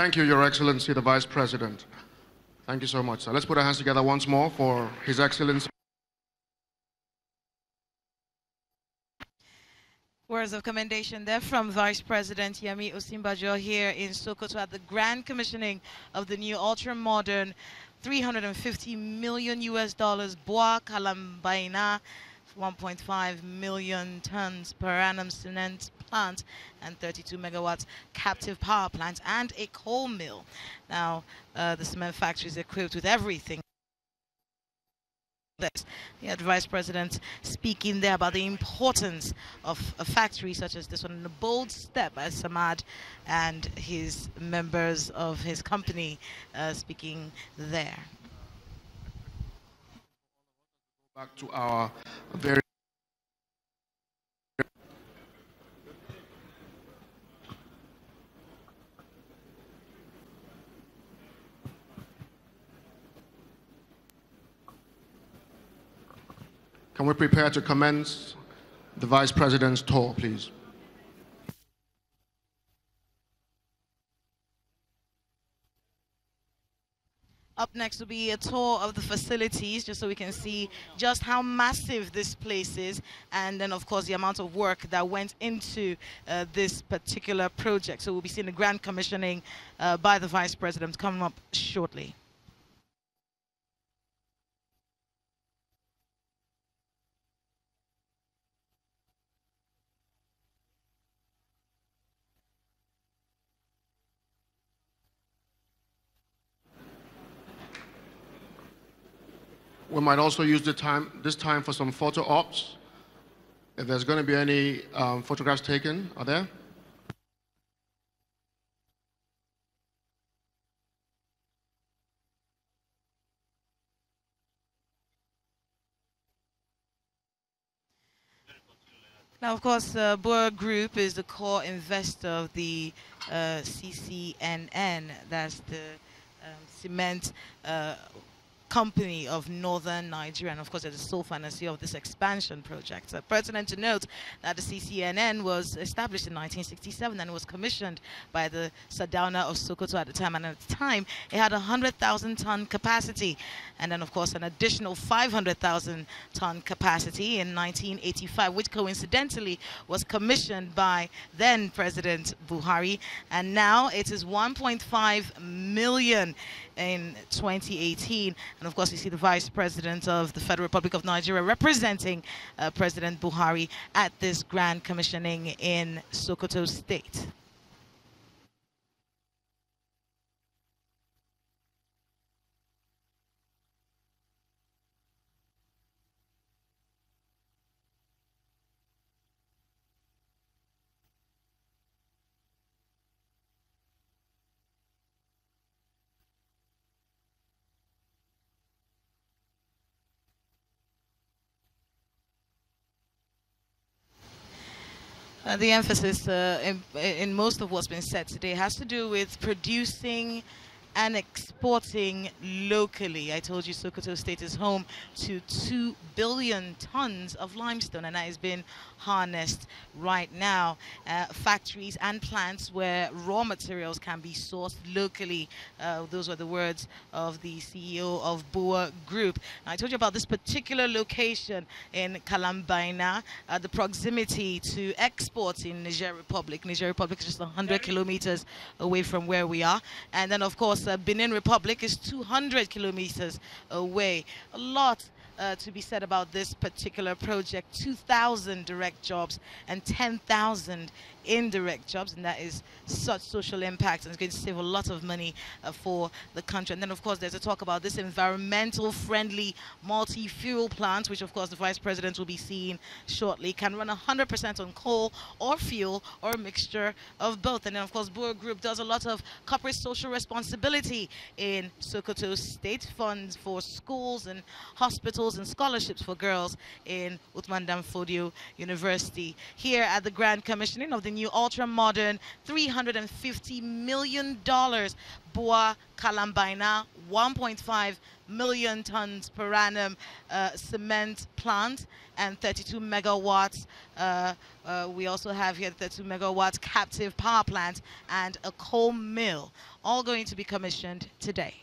Thank you, Your Excellency, the Vice President. Thank you so much, sir. Let's put our hands together once more for His Excellency. Words of commendation there from Vice President Yemi Osinbajo here in Sokoto at the grand commissioning of the new ultra-modern $350 million BUA Kalambaina 1.5 million tons per annum cement plant and 32 megawatts captive power plant and a coal mill. Now, the cement factory is equipped with everything. The Vice President speaking there about the importance of a factory such as this one, and a bold step by Samad and his members of his company speaking there. Back to our very Can we prepare to commence the Vice President's tour, please? Up next will be a tour of the facilities, just so we can see just how massive this place is, and then of course the amount of work that went into this particular project. So we'll be seeing the grand commissioning by the Vice President coming up shortly. We might also use this time for some photo ops. If there's going to be any photographs taken, are there? Now, of course, BUA Group is the core investor of the CCNN. That's the cement company of northern Nigeria, and of course they're the sole financier of this expansion project. Pertinent to note that the CCNN was established in 1967 and was commissioned by the Sardauna of Sokoto at the time, and at the time it had 100,000 ton capacity, and then of course an additional 500,000 ton capacity in 1985, which coincidentally was commissioned by then President Buhari, and now it is 1.5 million in 2018. And of course, you see the Vice President of the Federal Republic of Nigeria representing President Buhari at this grand commissioning in Sokoto State. The emphasis in most of what's been said today has to do with producing and exporting locally. I told you Sokoto State is home to 2 billion tons of limestone, and that has been harnessed right now. Factories and plants where raw materials can be sourced locally. Those were the words of the CEO of BUA Group. Now, I told you about this particular location in Kalambaina, the proximity to exports in Niger Republic. Niger Republic is just 100 kilometers away from where we are. And then, of course, Benin Republic is 200 kilometers away. A lot to be said about this particular project. 2,000 direct jobs and 10,000 indirect jobs, and that is such social impact, and it's going to save a lot of money for the country. And then of course there's a talk about this environmental friendly multi-fuel plant, which of course the Vice President will be seeing shortly. Can run 100% on coal or fuel or a mixture of both. And then of course BUA Group does a lot of corporate social responsibility in Sokoto State. Funds for schools and hospitals schools and scholarships for girls in Uthman Danfodio University. Here at the grand commissioning of the new ultra-modern $350 million BUA Kalambaina 1.5 million tons per annum cement plant and 32 megawatts. We also have here 32 megawatts captive power plant and a coal mill, all going to be commissioned today.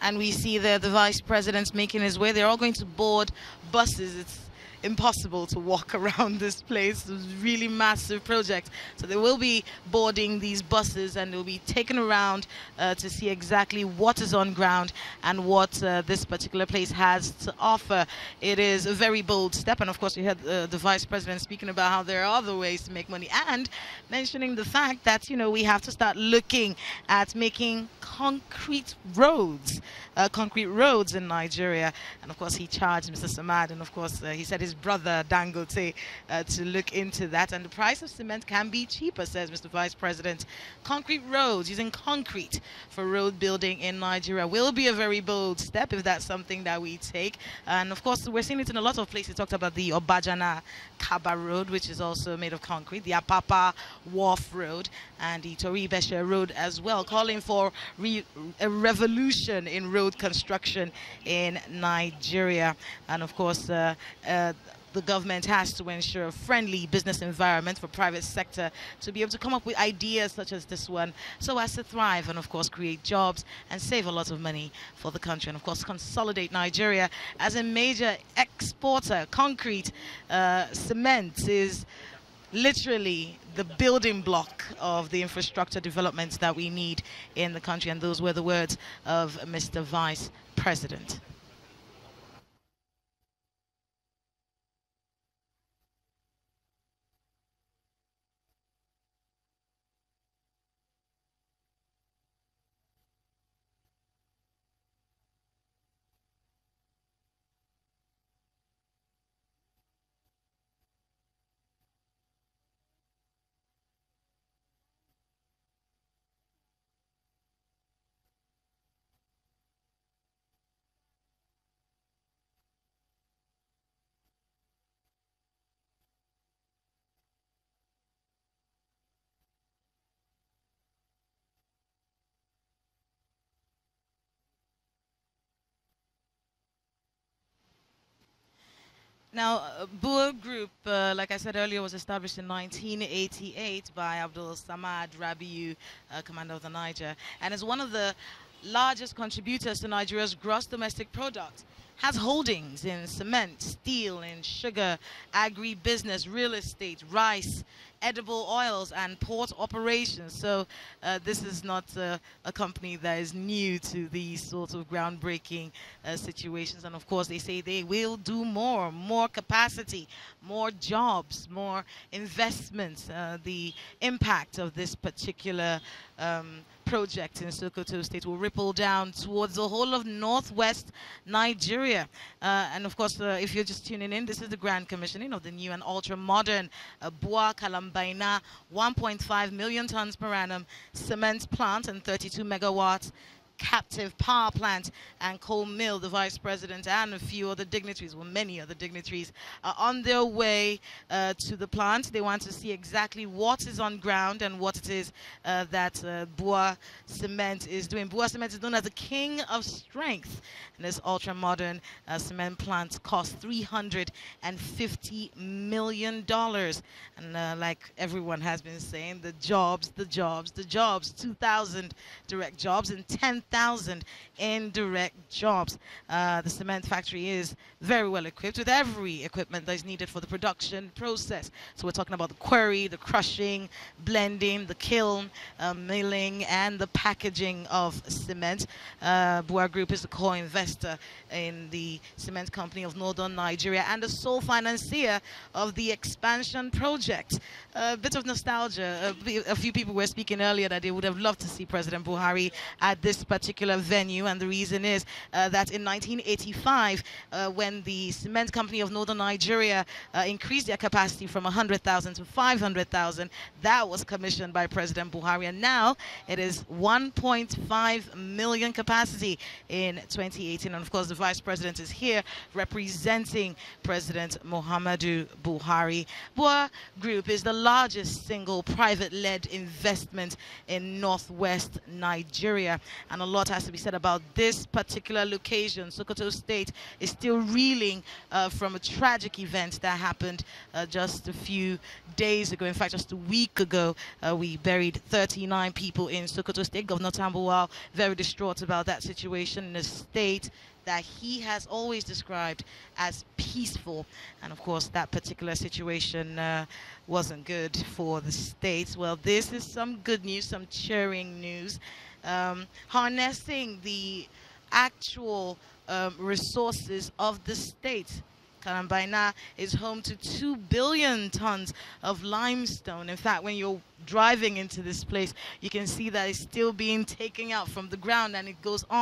And we see there the vice president's making his way. They're all going to board buses. It's impossible to walk around this place. It's a really massive project. So they will be boarding these buses and they'll be taken around to see exactly what is on ground and what this particular place has to offer. It is a very bold step. And of course, we heard the vice president speaking about how there are other ways to make money and mentioning the fact that, you know, we have to start looking at making concrete roads in Nigeria. And of course, he charged Mr. Samad, and of course, he said his brother Dangote to look into that. And the price of cement can be cheaper, says Mr. Vice President. Concrete roads, using concrete for road building in Nigeria will be a very bold step if that's something that we take. And of course, we're seeing it in a lot of places. Talked about the Obajana Kaba Road, which is also made of concrete, the Apapa Wharf Road, and the Tori Besha Road as well, calling for a revolution in road construction in Nigeria. And of course, the government has to ensure a friendly business environment for private sector to be able to come up with ideas such as this one so as to thrive and of course create jobs and save a lot of money for the country, and of course consolidate Nigeria as a major exporter. Concrete, cement is literally the building block of the infrastructure developments that we need in the country, and those were the words of Mr. Vice President. Now, BUA Group, like I said earlier, was established in 1988 by Abdul Samad Rabiu, commander of the Niger, and is one of the largest contributors to Nigeria's gross domestic product. Has holdings in cement, steel, in sugar, agribusiness, real estate, rice, edible oils, and port operations. So this is not a company that is new to these sorts of groundbreaking situations. And of course, they say they will do more capacity, more jobs, more investments. The impact of this particular project in Sokoto State will ripple down towards the whole of northwest Nigeria. And of course, if you're just tuning in, this is the grand commissioning of the new and ultra-modern BUA Kalambaina 1.5 million tons per annum cement plant and 32 megawatts captive power plant and coal mill. The vice president and a few other dignitaries, well, many other dignitaries, are on their way to the plant. They want to see exactly what is on ground and what it is that BUA Cement is doing. BUA Cement is known as the king of strength, and this ultra-modern cement plant cost $350 million. And like everyone has been saying, the jobs, 2,000 direct jobs and 10,000 1,000 indirect jobs. The cement factory is very well equipped with every equipment that is needed for the production process. So we're talking about the quarry, the crushing, blending, the kiln, milling, and the packaging of cement. BUA Group is the core investor in the cement company of Northern Nigeria and the sole financier of the expansion project. A bit of nostalgia. A few people were speaking earlier that they would have loved to see President Buhari at this particular venue, and the reason is that in 1985, when the cement company of Northern Nigeria increased their capacity from 100,000 to 500,000, that was commissioned by President Buhari, and now it is 1.5 million capacity in 2018. And of course, the Vice President is here representing President Muhammadu Buhari. BUA Group is the largest single private-led investment in northwest Nigeria, and a lot has to be said about this particular location. Sokoto State is still reeling from a tragic event that happened just a few days ago. In fact, just a week ago, we buried 39 people in Sokoto State. Governor Tambuwal very distraught about that situation in a state that he has always described as peaceful. And of course, that particular situation wasn't good for the state. Well, this is some good news, some cheering news. Harnessing the actual resources of the state. Kalambaina is home to 2 billion tons of limestone. In fact, when you're driving into this place, you can see that it's still being taken out from the ground, and it goes on